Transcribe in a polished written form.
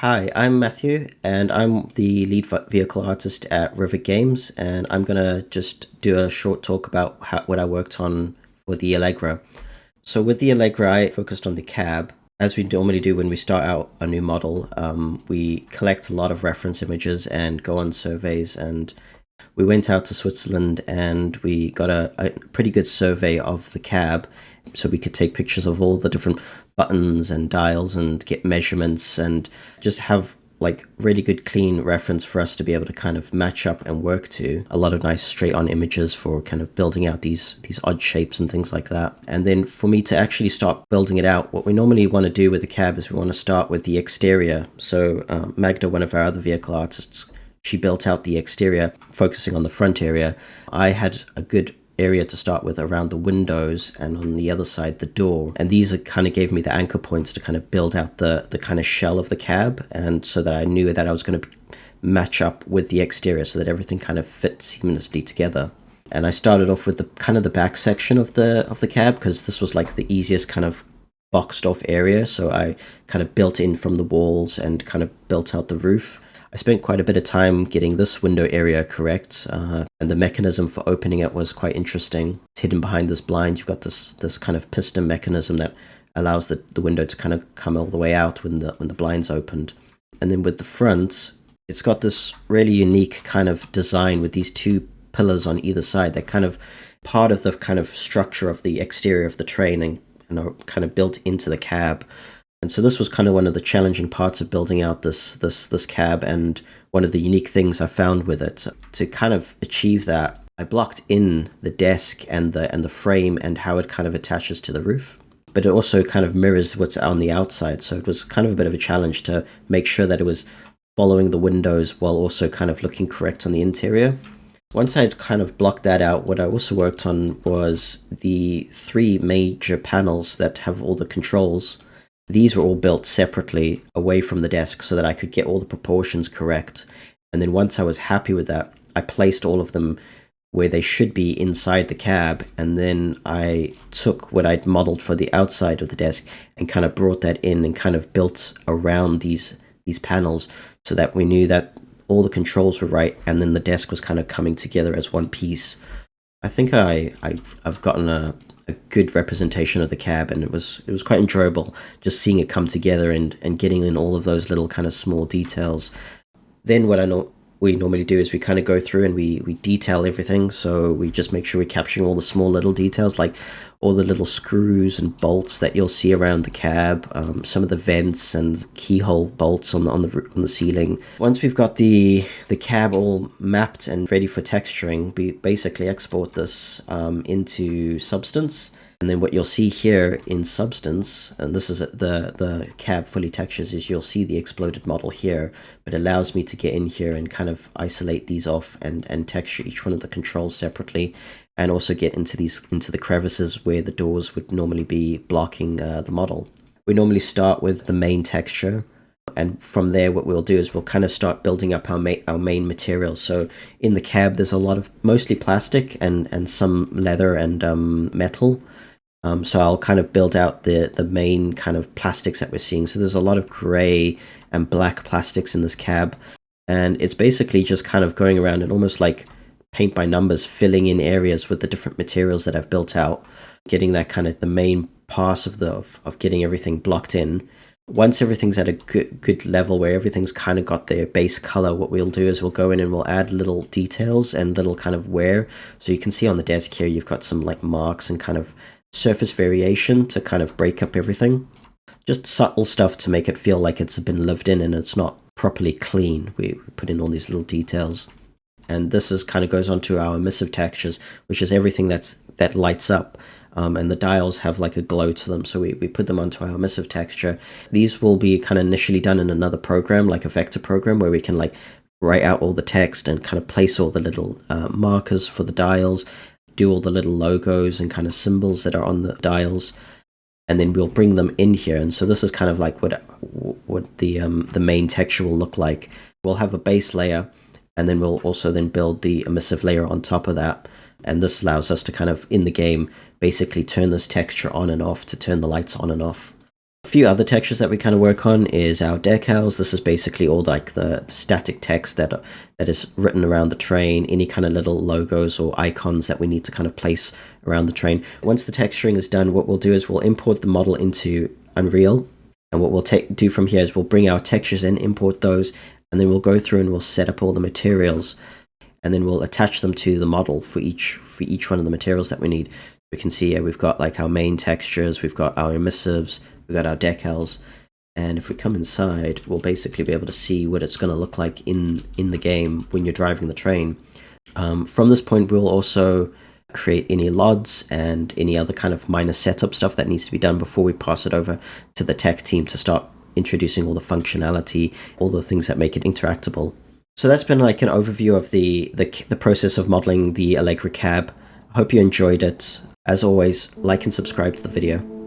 Hi, I'm Matthew, and I'm the lead vehicle artist at Rivet Games, and I'm gonna just do a short talk about what I worked on for the Allegra. So with the Allegra, I focused on the cab. As we normally do when we start out a new model, we collect a lot of reference images and go on surveys, and we went out to Switzerland and we got a pretty good survey of the cab so we could take pictures of all the different buttons and dials and get measurements and just have like really good clean reference for us to be able to kind of match up and work to. A lot of nice straight on images for kind of building out these odd shapes and things like that. And then for me to actually start building it out, what we normally want to do with the cab is we want to start with the exterior. So Magda, one of our other vehicle artists, she built out the exterior, focusing on the front area. I had a good area to start with around the windows and on the other side the door, and these kind of gave me the anchor points to kind of build out the kind of shell of the cab, and so that I knew that I was going to match up with the exterior so that everything kind of fit seamlessly together. And I started off with the kind of the back section of the cab because this was like the easiest kind of boxed off area, so I kind of built in from the walls and kind of built out the roof. I spent quite a bit of time getting this window area correct, and the mechanism for opening it was quite interesting. It's hidden behind this blind. You've got this kind of piston mechanism that allows the window to kind of come all the way out when the blind's opened. And then with the front, it's got this really unique kind of design with these two pillars on either side. They're kind of part of the kind of structure of the exterior of the train and are kind of built into the cab. And so this was kind of one of the challenging parts of building out this cab, and one of the unique things I found with it. To kind of achieve that, I blocked in the desk and the frame and how it kind of attaches to the roof. But it also kind of mirrors what's on the outside, so it was kind of a bit of a challenge to make sure that it was following the windows while also kind of looking correct on the interior. Once I'd kind of blocked that out, what I also worked on was the three major panels that have all the controls. These were all built separately away from the desk so that I could get all the proportions correct. And then once I was happy with that, I placed all of them where they should be inside the cab. And then I took what I'd modeled for the outside of the desk and kind of brought that in and kind of built around these panels so that we knew that all the controls were right. And then the desk was kind of coming together as one piece. I think I've gotten a good representation of the cab, and it was quite enjoyable just seeing it come together and getting in all of those little kind of small details. Then what we normally do is we kind of go through and we detail everything. So we just make sure we're capturing all the small little details, like all the little screws and bolts that you'll see around the cab, some of the vents and keyhole bolts on the ceiling. Once we've got the cab all mapped and ready for texturing, we basically export this into Substance. And then what you'll see here in Substance, and this is the cab fully textures, is you'll see the exploded model here, but it allows me to get in here and kind of isolate these off and texture each one of the controls separately, and also get into the crevices where the doors would normally be blocking the model. We normally start with the main texture, and from there what we'll do is we'll kind of start building up our main materials. So in the cab there's a lot of mostly plastic and some leather and metal. So I'll kind of build out the main kind of plastics that we're seeing. So there's a lot of gray and black plastics in this cab, and it's basically just kind of going around and almost like paint by numbers, filling in areas with the different materials that I've built out, getting that kind of the main pass of getting everything blocked in. Once everything's at a good level where everything's kind of got their base color, what we'll do is we'll go in and we'll add little details and little kind of wear. So you can see on the desk here, you've got some like marks and kind of surface variation to kind of break up everything. Just subtle stuff to make it feel like it's been lived in and it's not properly clean. We put in all these little details. And this is kind of goes on to our emissive textures, which is everything that lights up. And the dials have like a glow to them, so we put them onto our emissive texture. These will be kind of initially done in another program, like a vector program, where we can like write out all the text and kind of place all the little markers for the dials, do all the little logos and kind of symbols that are on the dials, and then we'll bring them in here. And so this is kind of like what the main texture will look like. We'll have a base layer, and then we'll also then build the emissive layer on top of that. And this allows us to kind of, in the game, basically turn this texture on and off, to turn the lights on and off. few other textures that we kind of work on is our decals. This is basically all like the static text that is written around the train, any kind of little logos or icons that we need to kind of place around the train. Once the texturing is done, what we'll do is we'll import the model into Unreal, and what we'll do from here is we'll bring our textures in, import those, and then we'll go through and we'll set up all the materials, and then we'll attach them to the model for each one of the materials that we need. We can see here we've got like our main textures, we've got our emissives, we've got our decals, and if we come inside, we'll basically be able to see what it's going to look like in the game when you're driving the train. From this point, we'll also create any LODs and any other kind of minor setup stuff that needs to be done before we pass it over to the tech team to start introducing all the functionality, all the things that make it interactable. So that's been like an overview of the process of modeling the Allegra cab. I hope you enjoyed it. As always, like and subscribe to the video.